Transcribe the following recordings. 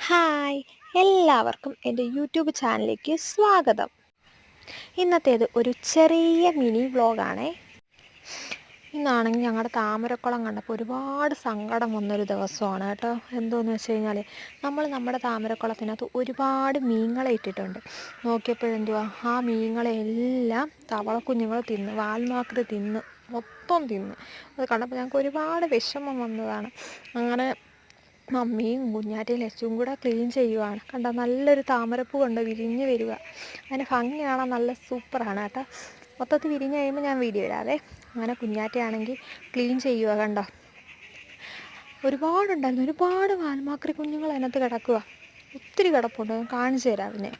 Hi എല്ലാവർക്കും എൻ്റെ YouTube ചാനലിലേക്ക് സ്വാഗതം. ഇന്നത്തേത് ഒരു ചെറിയ മിനി വ്ളോഗാണേ. ഇന്നാണെങ്കിൽ ഞങ്ങളുടെ താമരക്കുളം കണ്ടപ്പോൾ ഒരുപാട് സങ്കടം വന്നൊരു ദിവസമാണ് കേട്ടോ. എന്തോന്ന് വെച്ച് കഴിഞ്ഞാൽ നമ്മുടെ താമരക്കുളത്തിനകത്ത് ഒരുപാട് മീനുകളെ ഇട്ടിട്ടുണ്ട്. നോക്കിയപ്പോഴെന്തുവാ, ആ മീനുകളെ എല്ലാം തവളക്കുഞ്ഞുങ്ങൾ തിന്ന്, വാൽമാക്രി തിന്ന്, മൊത്തം തിന്ന്. അത് കണ്ടപ്പോൾ ഞങ്ങൾക്ക് ഒരുപാട് വിഷമം വന്നതാണ്. അങ്ങനെ മമ്മിയും കുഞ്ഞാറ്റയും ലച്ചും കൂടെ ക്ലീൻ ചെയ്യുവാണ്. കണ്ടോ, നല്ലൊരു താമരപ്പൂ കൊണ്ട് വിരിഞ്ഞ് വരിക. അതിൻ്റെ ഭംഗി കാണാൻ നല്ല സൂപ്പറാണ് കേട്ടോ. മൊത്തത്തിൽ വിരിഞ്ഞ് കഴിയുമ്പോൾ ഞാൻ വീഡിയോ ഇടാവേ. അങ്ങനെ കുഞ്ഞാറ്റയാണെങ്കിൽ ക്ലീൻ ചെയ്യുക. കണ്ടോ, ഒരുപാടുണ്ടായിരുന്നു. ഒരുപാട് വാൽമാക്രി കുഞ്ഞുങ്ങൾ അതിനകത്ത് കിടക്കുക. ഒത്തിരി കിടപ്പുണ്ട്, ഞാൻ കാണിച്ചു തരാം. പിന്നെ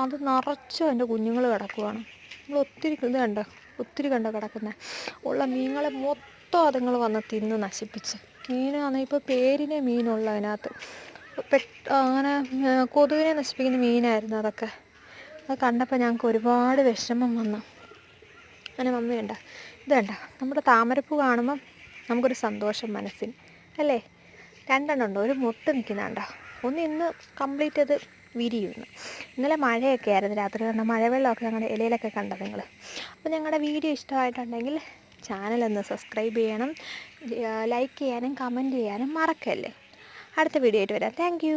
അത് നിറച്ചും എൻ്റെ കുഞ്ഞുങ്ങൾ കിടക്കുവാണ്. നിങ്ങൾ ഒത്തിരി ഇത് കണ്ടോ, ഒത്തിരി കണ്ടോ കിടക്കുന്നത്. ഉള്ള മീനുകളെ മൊത്തം അതുങ്ങൾ വന്ന് തിന്ന് നശിപ്പിച്ച്. മീനാണെങ്കിൽ ഇപ്പോൾ പേരിനെ മീനുള്ള അതിനകത്ത് അങ്ങനെ കൊതുകിനെ നശിപ്പിക്കുന്ന മീനായിരുന്നു അതൊക്കെ. അത് കണ്ടപ്പോൾ ഞങ്ങൾക്ക് ഒരുപാട് വിഷമം വന്നു. അങ്ങനെ മമ്മി കണ്ട ഇത് കണ്ട, നമ്മുടെ താമരപ്പൂ കാണുമ്പം നമുക്കൊരു സന്തോഷം മനസ്സിന് അല്ലേ. രണ്ടെണ്ണം ഉണ്ട്, ഒരു മൊട്ട് നിൽക്കുന്നുണ്ടോ. ഒന്ന് ഇന്ന് കംപ്ലീറ്റ് അത് വിരിയുന്നു. ഇന്നലെ മഴയൊക്കെ ആയിരുന്നു രാത്രി. കണ്ട മഴവെള്ളമൊക്കെ ഞങ്ങളുടെ ഇലയിലൊക്കെ കണ്ട നിങ്ങൾ. അപ്പോൾ ഞങ്ങളുടെ വീഡിയോ ഇഷ്ടമായിട്ടുണ്ടെങ്കിൽ ചാനലൊന്ന് സബ്സ്ക്രൈബ് ചെയ്യണം, ലൈക്ക് ചെയ്യാനും കമൻറ്റ് ചെയ്യാനും മറക്കല്ലേ. അടുത്ത വീഡിയോ ആയിട്ട് വരാം. Thank you.